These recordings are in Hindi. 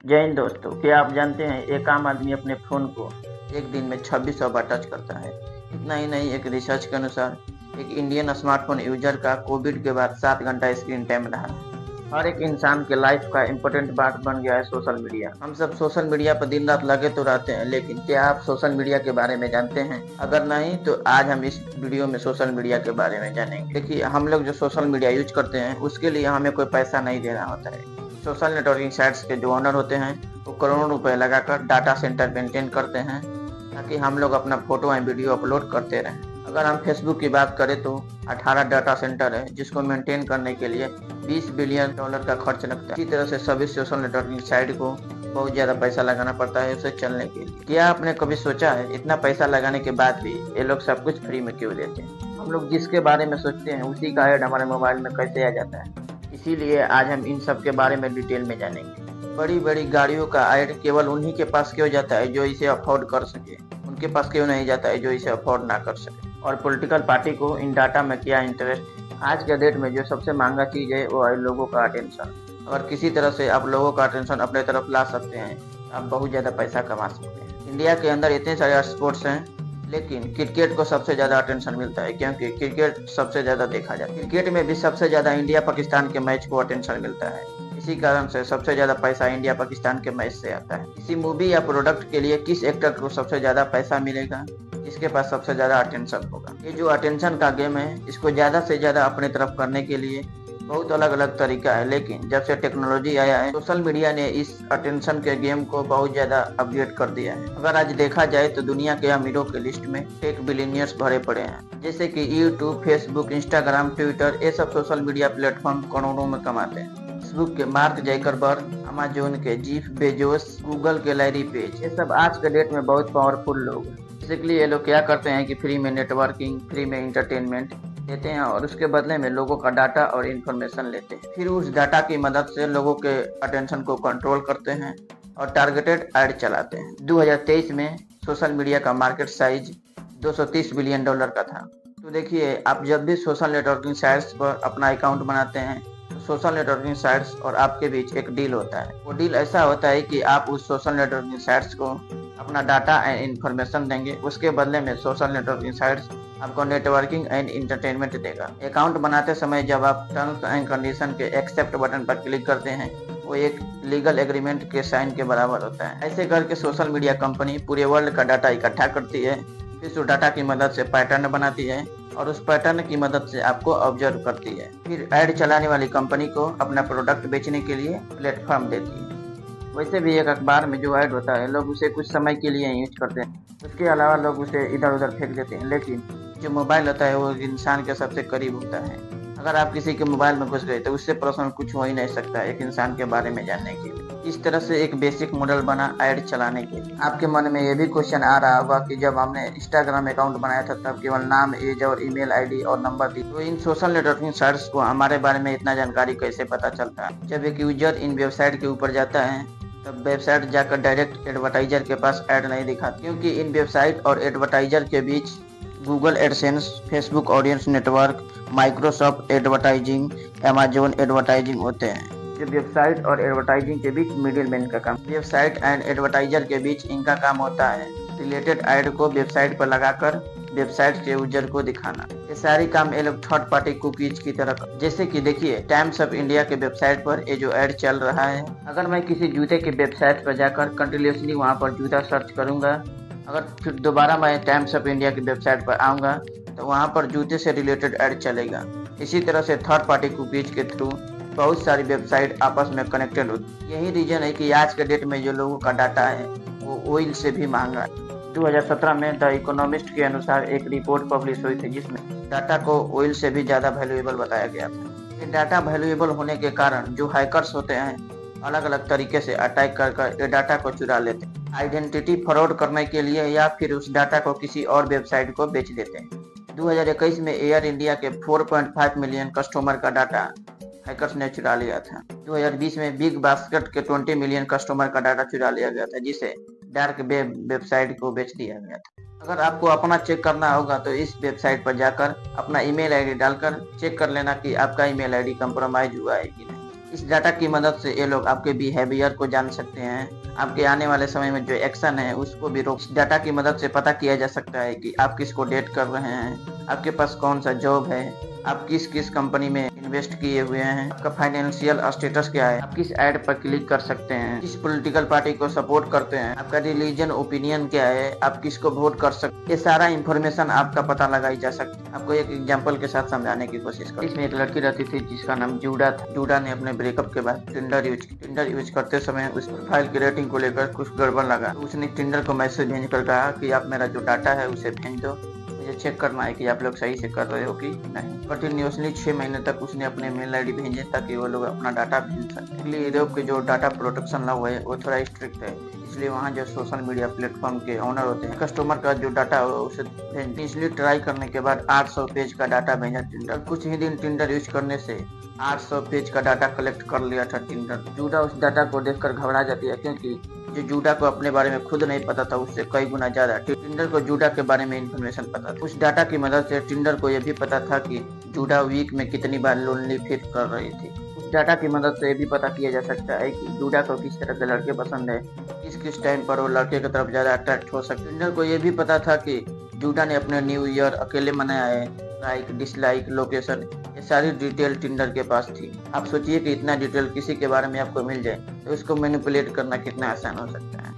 जय हिंद दोस्तों, क्या आप जानते हैं एक आम आदमी अपने फ़ोन को एक दिन में 2600 बार टच करता है। इतना ही नहीं, एक रिसर्च के अनुसार एक इंडियन स्मार्टफोन यूजर का कोविड के बाद 7 घंटा स्क्रीन टाइम रहा। हर एक इंसान के लाइफ का इम्पोर्टेंट पार्ट बन गया है सोशल मीडिया। हम सब सोशल मीडिया पर दिन रात लगे तो रहते हैं, लेकिन क्या आप सोशल मीडिया के बारे में जानते हैं? अगर नहीं तो आज हम इस वीडियो में सोशल मीडिया के बारे में जानेंगे। देखिए, हम लोग जो सोशल मीडिया यूज करते हैं उसके लिए हमें कोई पैसा नहीं देना होता है। सोशल नेटवर्किंग साइट्स के जो ओनर होते हैं वो करोड़ों रुपए लगाकर डाटा सेंटर मेंटेन करते हैं ताकि हम लोग अपना फोटो एंड वीडियो अपलोड करते रहें। अगर हम फेसबुक की बात करें तो 18 डाटा सेंटर है जिसको मेंटेन करने के लिए $20 बिलियन का खर्च लगता है। इसी तरह से सभी सोशल नेटवर्किंग साइट को बहुत ज़्यादा पैसा लगाना पड़ता है उसे चलने के लिए। क्या आपने कभी सोचा है इतना पैसा लगाने के बाद भी ये लोग सब कुछ फ्री में क्यों देते हैं? हम लोग जिसके बारे में सोचते हैं उसी का ऐड हमारे मोबाइल में कैसे आ जाता है? इसीलिए आज हम इन सब के बारे में डिटेल में जानेंगे। बड़ी बड़ी गाड़ियों का ऐड केवल उन्हीं के पास क्यों जाता है जो इसे अफोर्ड कर सके, उनके पास क्यों नहीं जाता है जो इसे अफोर्ड ना कर सके? और पॉलिटिकल पार्टी को इन डाटा में क्या इंटरेस्ट है? आज के डेट में जो सबसे महंगा चीज़ है वो है लोगों का अटेंशन। अगर किसी तरह से आप लोगों का अटेंशन अपने तरफ ला सकते हैं तो आप बहुत ज़्यादा पैसा कमा सकते हैं। इंडिया के अंदर इतने सारे स्पोर्ट्स हैं, लेकिन क्रिकेट को सबसे ज़्यादा अटेंशन मिलता है क्योंकि क्रिकेट सबसे ज़्यादा देखा जाता है। क्रिकेट में भी सबसे ज़्यादा इंडिया पाकिस्तान के मैच को अटेंशन मिलता है। इसी कारण से सबसे ज़्यादा पैसा इंडिया पाकिस्तान के मैच से आता है। किसी मूवी या प्रोडक्ट के लिए किस एक्टर को सबसे ज़्यादा पैसा मिलेगा? जिसके पास सबसे ज़्यादा अटेंशन होगा। ये जो अटेंशन का गेम है इसको ज़्यादा से ज़्यादा अपने तरफ करने के लिए बहुत अलग अलग तरीका है, लेकिन जब से टेक्नोलॉजी आया है सोशल मीडिया ने इस अटेंशन के गेम को बहुत ज्यादा अपग्रेड कर दिया है। अगर आज देखा जाए तो दुनिया के अमीरों के लिस्ट में टेक बिलियनियर्स भरे पड़े हैं, जैसे कि यूट्यूब, फेसबुक, इंस्टाग्राम, ट्विटर, ये सब सोशल मीडिया प्लेटफॉर्म करोड़ों में कमाते हैं। फेसबुक के मार्क ज़करबर्ग, अमेज़न के जेफ बेजोस, गूगल के लैरी पेज, ये सब आज के डेट में बहुत पावरफुल लोग हैं। बेसिकली ये लोग क्या करते हैं कि फ्री में नेटवर्किंग, फ्री में इंटरटेनमेंट देते हैं और उसके बदले में लोगों का डाटा और इन्फॉर्मेशन लेते हैं। फिर उस डाटा की मदद से लोगों के अटेंशन को कंट्रोल करते हैं और टारगेटेड ऐड चलाते हैं। 2023 में सोशल मीडिया का मार्केट साइज $230 बिलियन का था। तो देखिए, आप जब भी सोशल नेटवर्किंग साइट्स पर अपना अकाउंट बनाते हैं तो सोशल नेटवर्किंग साइट्स और आपके बीच एक डील होता है। वो डील ऐसा होता है कि आप उस सोशल नेटवर्किंग साइट्स को अपना डाटा एंड इन्फॉर्मेशन देंगे, उसके बदले में सोशल नेटवर्किंग साइट्स आपको नेटवर्किंग एंड इंटरटेनमेंट देगा। अकाउंट बनाते समय जब आप टर्म्स एंड कंडीशन के एक्सेप्ट बटन पर क्लिक करते हैं वो एक लीगल एग्रीमेंट के साइन के बराबर होता है। ऐसे करके सोशल मीडिया कंपनी पूरे वर्ल्ड का डाटा इकट्ठा करती है, फिर उस डाटा की मदद से पैटर्न बनाती है और उस पैटर्न की मदद से आपको ऑब्जर्व करती है। फिर ऐड चलाने वाली कंपनी को अपना प्रोडक्ट बेचने के लिए प्लेटफॉर्म देती है। वैसे भी एक अखबार में जो ऐड होता है लोग उसे कुछ समय के लिए यूज करते हैं, उसके अलावा लोग उसे इधर उधर फेंक देते हैं। लेकिन जो मोबाइल होता है वो इंसान के सबसे करीब होता है। अगर आप किसी के मोबाइल में घुस गए तो उससे पर्सनल कुछ हो ही नहीं सकता एक इंसान के बारे में जानने के लिए। इस तरह से एक बेसिक मॉडल बना ऐड चलाने के लिए। आपके मन में ये भी क्वेश्चन आ रहा होगा कि जब हमने इंस्टाग्राम अकाउंट बनाया था तब केवल नाम, एज और ईमेल आईडी और नंबर दी, तो इन सोशल नेटवर्किंग साइट्स को हमारे बारे में इतना जानकारी कैसे पता चलता है? जब एक यूजर इन वेबसाइट के ऊपर जाता है तब वेबसाइट जाकर डायरेक्ट एडवर्टाइजर के पास ऐड नहीं दिखाती, क्योंकि इन वेबसाइट और एडवर्टाइजर के बीच Google AdSense, Facebook audience network, Microsoft advertising, Amazon advertising होते हैं। जो वेबसाइट और एडवर्टाइजिंग के बीच मिडिल मैन का काम, वेबसाइट एंड एडवर्टाइजर के बीच इनका काम होता है रिलेटेड ऐड को वेबसाइट पर लगाकर वेबसाइट के यूजर को दिखाना। ये सारी काम ये लोग थर्ड पार्टी कुकीज की तरह, जैसे कि देखिए टाइम्स ऑफ इंडिया के वेबसाइट पर ये जो ऐड चल रहा है, अगर मैं किसी जूते के वेबसाइट पर जाकर कंटिन्यूसली वहाँ पर जूता सर्च करूँगा, अगर फिर दोबारा मैं टाइम्स ऑफ इंडिया की वेबसाइट पर आऊँगा तो वहाँ पर जूते से रिलेटेड ऐड चलेगा। इसी तरह से थर्ड पार्टी कुकीज के थ्रू बहुत सारी वेबसाइट आपस में कनेक्टेड होती है। यही रीजन है कि आज के डेट में जो लोगों का डाटा है वो ऑयल से भी महंगा है। 2017 में द इकोनॉमिस्ट के अनुसार एक रिपोर्ट पब्लिश हुई थी जिसमें डाटा को ऑयल से भी ज़्यादा वैल्यूएबल बताया गया था। ये डाटा वैल्यूएबल होने के कारण जो हैकर्स होते हैं अलग अलग तरीके से अटैक कर ये डाटा को चुरा लेते हैं, आइडेंटिटी फ्रॉड करने के लिए, या फिर उस डाटा को किसी और वेबसाइट को बेच देते हैं। 2021 में एयर इंडिया के 4.5 मिलियन कस्टमर का डाटा हैकर्स ने चुरा लिया था। 2020 में बिग बास्केट के 20 मिलियन कस्टमर का डाटा चुरा लिया गया था जिसे डार्क वेब वेबसाइट को बेच दिया गया था। अगर आपको अपना चेक करना होगा तो इस वेबसाइट पर जाकर अपना ईमेल आईडी डालकर चेक कर लेना कि आपका ईमेल आईडी कंप्रोमाइज हुआ है कि नहीं। इस डाटा की मदद से ये लोग आपके बिहेवियर को जान सकते हैं, आपके आने वाले समय में जो एक्शन है उसको भी रोक। इस डाटा की मदद से पता किया जा सकता है कि आप किसको डेट कर रहे हैं, आपके पास कौन सा जॉब है, आप किस किस कंपनी में इन्वेस्ट किए हुए हैं, आपका फाइनेंशियल स्टेटस क्या है, आप किस ऐड पर क्लिक कर सकते हैं, किस पॉलिटिकल पार्टी को सपोर्ट करते हैं, आपका रिलीजन ओपिनियन क्या है, आप किसको वोट कर सकते हैं। ये सारा इंफॉर्मेशन आपका पता लगाई जा सकती है। आपको एक एग्जांपल के साथ समझाने की कोशिश कर। इसमें एक लड़की रहती थी जिसका नाम जूडा था। जूडा ने अपने ब्रेकअप के बाद टिंडर यूज करते समय उस प्रोफाइल की रेटिंग को लेकर कुछ गड़बड़ लगा। तो उसने टिंडर को मैसेज भेज कर कहा कि आप मेरा जो डाटा है उसे भेज दो, मुझे चेक करना है कि आप लोग सही से कर रहे हो कि नहीं। कंटिन्यूसली 6 महीने तक उसने अपने मेल आईडी भेजे ताकि वो लोग अपना डाटा भेज सकें। इसलिए यूरोप के जो डाटा प्रोटेक्शन लॉ है वो थोड़ा स्ट्रिक्ट है, इसलिए वहाँ जो सोशल मीडिया प्लेटफॉर्म के ओनर होते हैं कस्टमर का जो डाटा है उसे भेजते। इसलिए ट्राई करने के बाद 800 पेज का डाटा भेजा टिंडर। कुछ ही दिन टिंडर यूज करने से 800 पेज का डाटा कलेक्ट कर लिया था टिंडर। जूडा उस डाटा को देखकर घबरा जाती है, क्योंकि जो जूडा को अपने बारे में खुद नहीं पता था उससे कई गुना ज्यादा टिंडर को जूडा के बारे में इंफॉर्मेशन पता था। उस डाटा की मदद से टिंडर को यह भी पता था कि जूडा वीक में कितनी बार लोनली फील कर रही थी। उस डाटा की मदद से यह भी पता किया जा सकता है कि जूडा को किस तरह के लड़के पसंद है, किस किस टाइम पर वो लड़के की तरफ ज्यादा अट्रैक्ट हो सकते। टिंडर को यह भी पता था कि जूडा ने अपने न्यू ईयर अकेले मनाया है, लाइक डिसलाइक लोकेशन, ये सारी डिटेल टिंडर के पास थी। आप सोचिए कि इतना डिटेल किसी के बारे में आपको मिल जाए तो उसको मैनिपुलेट करना कितना आसान हो सकता है।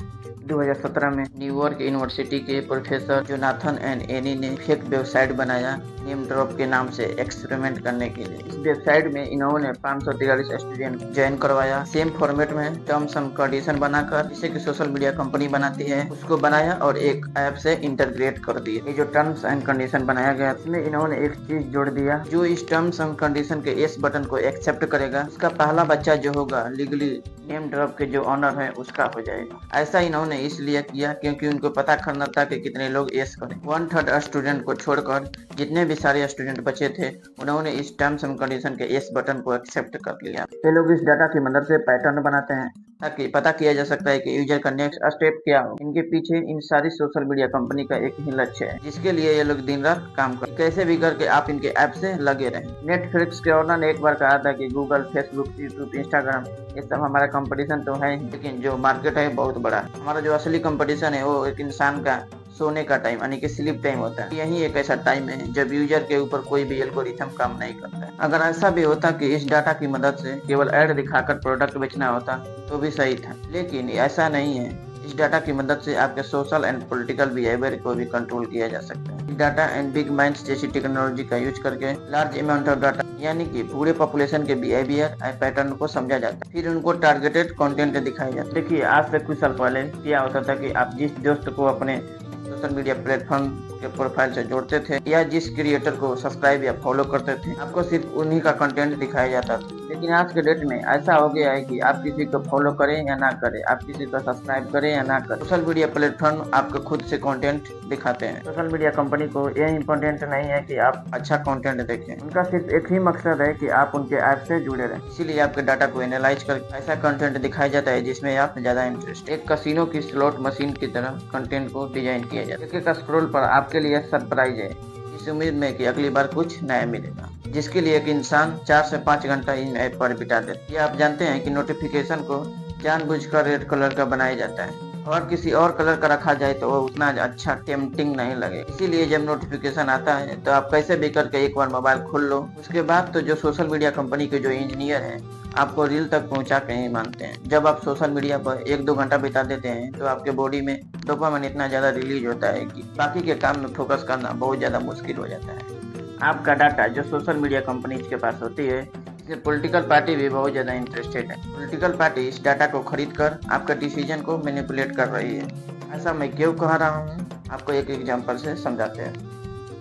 2017 में न्यूयॉर्क यूनिवर्सिटी के प्रोफेसर जोनाथन एंड एनी ने फेक वेबसाइट बनाया नेम ड्रॉप के नाम से एक्सपेरिमेंट करने के लिए। इस वेबसाइट में इन्होंने 543 स्टूडेंट ज्वाइन करवाया। सेम फॉर्मेट में टर्म्स एंड कंडीशन बनाकर, जिसे कि सोशल मीडिया कंपनी बनाती है, उसको बनाया और एक ऐप से इंटीग्रेट कर दिया। ये जो टर्म्स एंड कंडीशन बनाया गया इसमें इन्होंने एक चीज जोड़ दिया, जो इस टर्म्स एंड कंडीशन के यस बटन को एक्सेप्ट करेगा उसका पहला बच्चा जो होगा लीगली नेम ड्रॉप के जो ऑनर है उसका हो जाएगा। ऐसा इन्होंने इसलिए किया क्योंकि उनको पता करना था कि कितने लोग यस करें। 1/3 स्टूडेंट को छोड़कर जितने भी सारे स्टूडेंट बचे थे उन्होंने इस टर्म्स एंड कंडीशन के यस बटन को एक्सेप्ट कर लिया। ये लोग इस डाटा की मदद से पैटर्न बनाते हैं ताकि पता किया जा सकता है कि यूजर का नेक्स्ट स्टेप क्या हो। इनके पीछे इन सारी सोशल मीडिया कंपनी का एक ही लक्ष्य है, जिसके लिए ये लोग दिन रात काम कर, कैसे भी करके आप इनके ऐप से लगे रहें। नेटफ्लिक्स के ओनर ने एक बार कहा था कि गूगल, फेसबुक, यूट्यूब, इंस्टाग्राम ये सब हमारा कंपटीशन तो है, लेकिन जो मार्केट है बहुत बड़ा है। हमारा जो असली कंपटीशन है वो एक इंसान का सोने का टाइम यानी कि स्लीप टाइम होता है। यही एक ऐसा टाइम है जब यूजर के ऊपर कोई भी एल्गोरिथम काम नहीं करता है। अगर ऐसा भी होता कि इस डाटा की मदद से केवल ऐड दिखाकर प्रोडक्ट बेचना होता तो भी सही था, लेकिन ऐसा नहीं है। इस डाटा की मदद से आपके सोशल एंड पॉलिटिकल बिहेवियर को भी कंट्रोल किया जा सकता है। डाटा एंड बिग माइंड्स जैसी टेक्नोलॉजी का यूज करके लार्ज अमाउंट ऑफ डाटा यानी कि पूरे पॉपुलेशन के बिहेवियर एंड पैटर्न को समझा जाता है, फिर उनको टारगेटेड कंटेंट दिखाया जाता है। देखिए, आज से कुछ साल पहले क्या होता था कि आप जिस दोस्त को अपने सोशल मीडिया प्लेटफॉर्म के प्रोफाइल से जोड़ते थे या जिस क्रिएटर को सब्सक्राइब या फॉलो करते थे, आपको सिर्फ उन्हीं का कंटेंट दिखाया जाता था। लेकिन आज के डेट में ऐसा हो गया है कि आप किसी को फॉलो करें या ना करें, आप किसी को सब्सक्राइब करें या ना करें, सोशल मीडिया प्लेटफॉर्म आपको खुद से कंटेंट दिखाते हैं। सोशल मीडिया कंपनी को यह इम्पोर्टेंट नहीं है कि आप अच्छा कंटेंट देखें, उनका सिर्फ एक ही मकसद है कि आप उनके ऐप से जुड़े रहें। इसीलिए आपके डाटा को एनालाइज कर ऐसा कंटेंट दिखाया जाता है जिसमें आप ज्यादा इंटरेस्ट। एक कैसीनो की स्लॉट मशीन की तरह कंटेंट को डिजाइन किया जाता है। एक स्क्रॉल पर आपके लिए सरप्राइज है, इस उम्मीद में कि अगली बार कुछ नया मिलेगा, जिसके लिए एक इंसान 4 से 5 घंटा इन ऐप पर बिता देता है। ये आप जानते हैं कि नोटिफिकेशन को जानबूझकर रेड कलर का बनाया जाता है, और किसी और कलर का रखा जाए तो वो उतना अच्छा टेम्पटिंग नहीं लगे। इसीलिए जब नोटिफिकेशन आता है तो आप कैसे भी करके एक बार मोबाइल खोल लो, उसके बाद तो जो सोशल मीडिया कंपनी के जो इंजीनियर हैं आपको रील तक पहुंचा के ही मानते हैं। जब आप सोशल मीडिया पर 1-2 घंटा बिता देते हैं तो आपके बॉडी में डोपामाइन इतना ज्यादा रिलीज होता है कि बाकी के काम में फोकस करना बहुत ज्यादा मुश्किल हो जाता है। आपका डाटा जो सोशल मीडिया कंपनीज के पास होती है, इससे पॉलिटिकल पार्टी भी बहुत ज्यादा इंटरेस्टेड है। पॉलिटिकल पार्टी इस डाटा को खरीद कर आपका डिसीजन को मैनिपुलेट कर रही है। ऐसा मैं क्यों कह रहा हूँ, आपको एक एग्जांपल से समझाते हैं।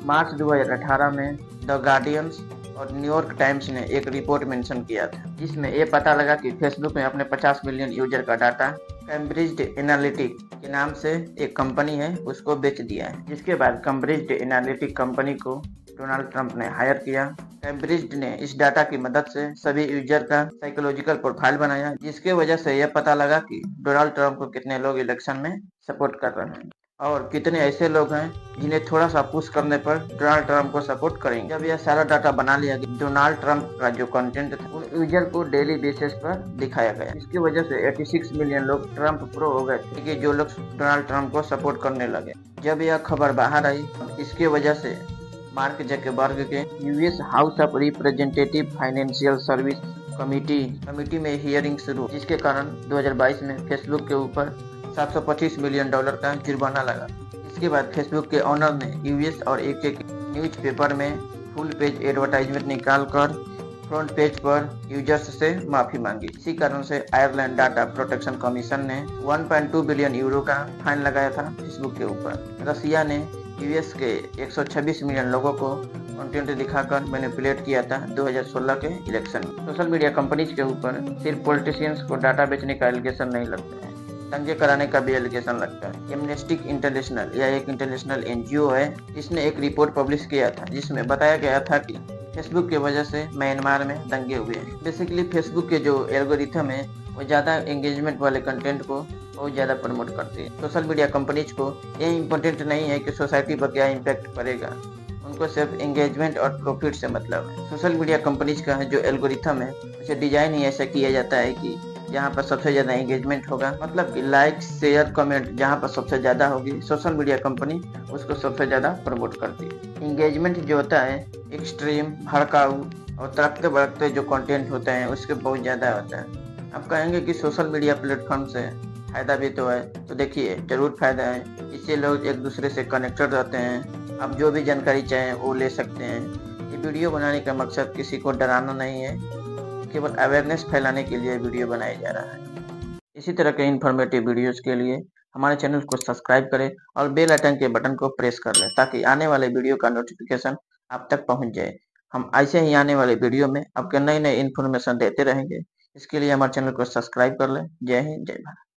मार्च 2018 में द गार्डियंस और न्यूयॉर्क टाइम्स ने एक रिपोर्ट मेंशन किया था, जिसमें ये पता लगा कि फेसबुक ने अपने 50 मिलियन यूजर का डाटा कैम्ब्रिज एनालिटिक के नाम से एक कंपनी है उसको बेच दिया है। जिसके बाद कैम्ब्रिज एनालिटिक कंपनी को डोनाल्ड ट्रंप ने हायर किया। कैम्ब्रिज ने इस डाटा की मदद से सभी यूजर का साइकोलॉजिकल प्रोफाइल बनाया, जिसके वजह से यह पता लगा कि डोनाल्ड ट्रंप को कितने लोग इलेक्शन में सपोर्ट कर रहे हैं। और कितने ऐसे लोग हैं जिन्हें थोड़ा सा पुश करने पर डोनाल्ड ट्रंप को सपोर्ट करेंगे। जब यह सारा डाटा बना लिया गया, डोनाल्ड ट्रंप का जो कंटेंट था उन यूजर को डेली बेसिस पर दिखाया गया। इसकी वजह से 86 मिलियन लोग ट्रंप प्रो हो गए थे, कि जो लोग डोनाल्ड ट्रंप को सपोर्ट करने लगे। जब यह खबर बाहर आई, इसके वजह से मार्क जकरबर्ग के US house of representative financial service committee में हियरिंग शुरू, जिसके कारण 2022 में फेसबुक के ऊपर $725 मिलियन का जुर्माना लगा। इसके बाद फेसबुक के ऑनर ने यूएस और यूके के न्यूज़पेपर में फुल पेज एडवर्टाइजमेंट निकालकर फ्रंट पेज पर यूजर्स से माफी मांगी। इसी कारण से आयरलैंड डाटा प्रोटेक्शन कमीशन ने 1.2 बिलियन यूरो का फाइन लगाया था फेसबुक के ऊपर। रसिया ने यूएस के 126 मिलियन लोगों को कंटेंट दिखाकर मैनिपुलेट किया था 2016 के इलेक्शन में। सोशल मीडिया कंपनीज के ऊपर सिर्फ पॉलिटिशियंस को डाटा बेचने का एलिगेशन नहीं लगता है, दंगे कराने का भी एलिगेशन लगता है। एमनेस्टी इंटरनेशनल, यह एक इंटरनेशनल एनजीओ है, जिसने एक रिपोर्ट पब्लिश किया था जिसमें बताया गया था कि फेसबुक की वजह से म्यांमार में दंगे हुए हैं। बेसिकली फेसबुक के जो एल्गोरिथम है वो ज़्यादा एंगेजमेंट वाले कंटेंट को बहुत ज़्यादा प्रमोट करती है। सोशल मीडिया कंपनीज को यह इम्पोर्टेंट नहीं है कि सोसाइटी पर क्या इम्पैक्ट पड़ेगा, उनको सिर्फ एंगेजमेंट और प्रॉफिट से मतलब है। सोशल मीडिया कंपनीज का जो एल्गोरिथम है उसे डिजाइन ही ऐसा किया जाता है कि जहाँ पर सबसे ज़्यादा एंगेजमेंट होगा, मतलब कि लाइक शेयर कमेंट जहाँ पर सबसे ज़्यादा होगी, सोशल मीडिया कंपनी उसको सबसे ज़्यादा प्रमोट करती है। एंगेजमेंट जो होता है एक्सट्रीम, भड़काऊ और तड़कते भड़कते जो कंटेंट होते हैं उसके बहुत ज़्यादा होता है। आप कहेंगे कि सोशल मीडिया प्लेटफॉर्म से फ़ायदा भी तो है, तो देखिए ज़रूर फ़ायदा है। इससे लोग एक दूसरे से कनेक्टेड रहते हैं, आप जो भी जानकारी चाहें वो ले सकते हैं। ये वीडियो बनाने का मकसद किसी को डराना नहीं है, केवल अवेयरनेस फैलाने के लिए वीडियो बनाया जा रहा है। इसी तरह के इन्फॉर्मेटिव वीडियोस के लिए हमारे चैनल को सब्सक्राइब करें और बेल आइकन के बटन को प्रेस कर लें, ताकि आने वाले वीडियो का नोटिफिकेशन आप तक पहुंच जाए। हम ऐसे ही आने वाले वीडियो में आपके नए नए इन्फॉर्मेशन देते रहेंगे। इसके लिए हमारे चैनल को सब्सक्राइब कर लें। जय हिंद, जय भारत।